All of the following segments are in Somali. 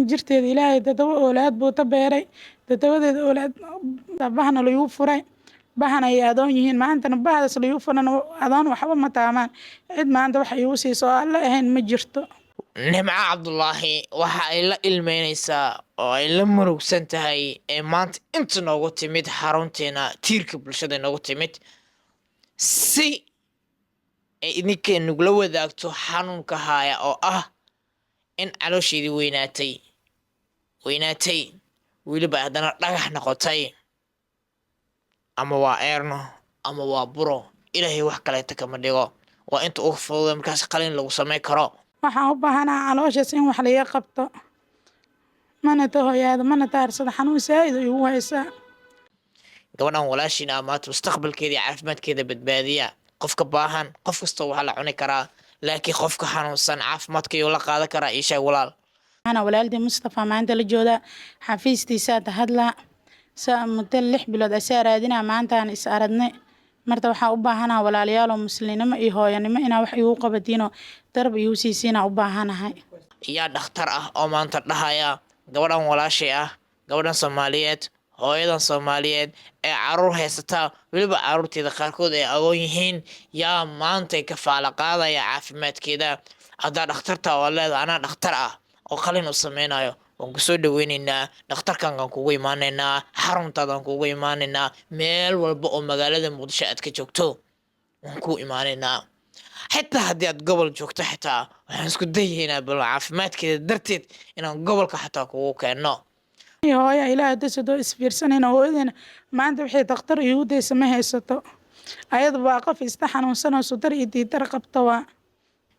jirteeda ilaahay toddoba oolaad buu ta beeray toddobadeeda oolaad bahana lagu furay bahana ay adoon yihiin maantana bahdaas lagu furana adoon waxba ma taamaan cid maanta wax igu siiso oo alla ahayn ma jirto. Nimco Cabdulaahi waxa ay la ilmeynaysaa oo ay la murugsan tahay ee maanta inta noogu timid xarunteena tiirka bulshada noogu timid si ay idinkee nugula wadaagto xanuunka haya oo ah in caloosheedii weynaatay weliba haddana dhagax noqotay ama waa eerno ama waa buro ilaahay wax kaleeta kama dhigo waa inta ugu fududa markaas qalin lagu samayn karo. waxaan u baahanahay calooshaas in wax laga qabto mana tahoyaado mana taarsado xanuun saaid igu haysaa. gabadhan walaashiina maanta mustaqbalkeeda iyo caafimaadkeeda badbaadiya qofka baahan qof kasta waxaa la cuni karaa laakiin qofka xanuunsan caafimaadkayuu la qaadan karaa ii sheeg walaal. ana walaalday Mustafa maanta la jooda xafiistiisa hadla muddo 6 bilood asaa raadinaa maantaan is aragnay marta waxaa u baahanahay walaalayaal musliminimo iyo hooyanimo inaa wax igu qabadiino darb igu siisiina u baahanahay. yaa dhakhtar ah oo maanta dhahaya gabadhan walaashay ah gabadhan Soomaaliyeed hooyadan Soomaaliyeed ee caruur haysata weliba caruurteeda qaarkood ay agoon yihiin yaa maanta ka faala qaadaya caafimaadkeeda hadda dhakhtarta oo leedahay ana dhakhtar ah oo qalin u sameynayo waan kusoo dhaweynaynaa dhakhtarkan aan kugu imaanaynaa xaruntaadaan kugu imaanaynaa meel walba oo magaalada Muqdisho aad ka joogto waan ku imaanaynaa xitaa haddii aad gobol joogto xitaa waxaan isku dayaynaa bal caafimaadkeeda darteed inaan gobolka xitaa kugu keenno. hooya ilaahay dadso isfiirsanayna hooyadana maanta wixii dhakhtar igu daysa ma haysato ayada waa qof xanuunsanoo sudar iyo diidar qabta waa.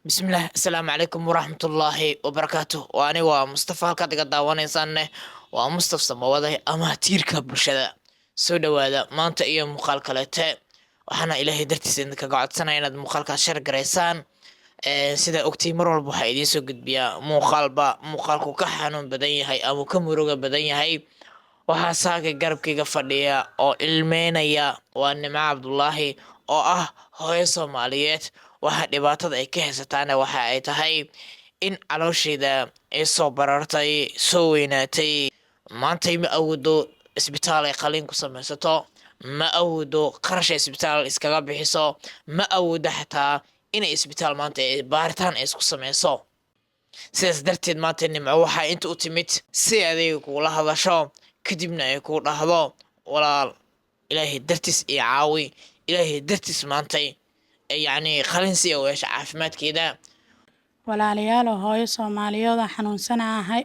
bismillaah assalaamu calaykum waraxmatullaahi wabarakaatuh waani waa Mustafa halkaad iga daawanaysaanne waa Mustafa Samawade ama tiirka bulshada soo dhawaada maanta iyo muuqaal kaleete waxaana ilaahay dartiisa idinka codsanaya inaad muuqaalkaas share gareysaan sida ogtay mar walba waxaa idiin soo gudbiyaa muuqaalku ka xanuun badan yahay ama ka muruga badan yahay waxaa saaga garabkayga fadhiya oo ilmeynaya waa Nimco Cabdulaahi oo ah hooyo Soomaaliyeed waxa dhibaatada ay ka haysataana waxa ay tahay in caloosheeda ay soo barartay soo weynaatay maanta ma awoodo isbitaal ay qalin ku samaysato ma awoodo qarash isbitaal iskaga bixiso ma awoodo xataa inay isbitaal maanta ay baaritaan ay isku samayso sidaas darteed maanta Nimco waxaa inta u timid si adiga kula hadasho kadibna ay ku dhahdo walaal ilaahay dartiis iyo caawi ilaahay dartiis maantay يعني خلينا نسوي عافمات كذا. walaalayaal hooyo Soomaaliyeed xanuunsanahay